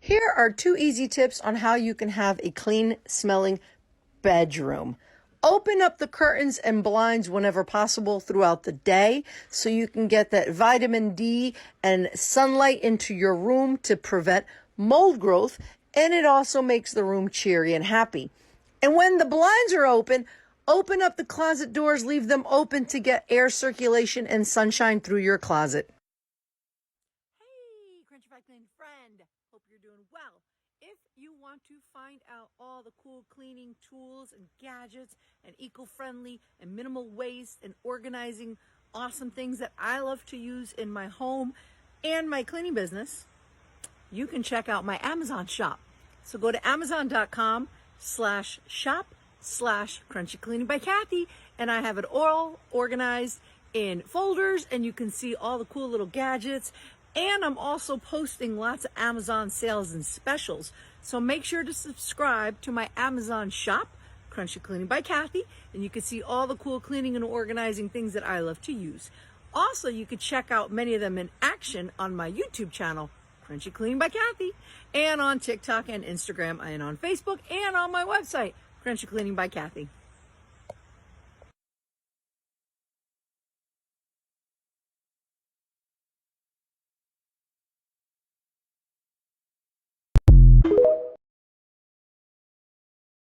Here are 2 easy tips on how you can have a clean smelling bedroom. Open up the curtains and blinds whenever possible throughout the day so you can get that vitamin D and sunlight into your room to prevent mold growth, and it also makes the room cheery and happy. And when the blinds are open up the closet doors, leave them open to get air circulation and sunshine through your closet. Hey, Crunchy Fat Clean friend. Hope you're doing well. If you want to find out all the cool cleaning tools and gadgets and eco-friendly and minimal waste and organizing awesome things that I love to use in my home and my cleaning business, you can check out my Amazon shop. So go to amazon.com/shop/Crunchy Cleaning by Kathy, and I have it all organized in folders, and you can see all the cool little gadgets. And I'm also posting lots of Amazon sales and specials. So make sure to subscribe to my Amazon shop, Crunchy Cleaning by Kathy, and you can see all the cool cleaning and organizing things that I love to use. Also, you can check out many of them in action on my YouTube channel, Crunchy Cleaning by Kathy, and on TikTok and Instagram, and on Facebook, and on my website, Crunchy Cleaning by Kathy.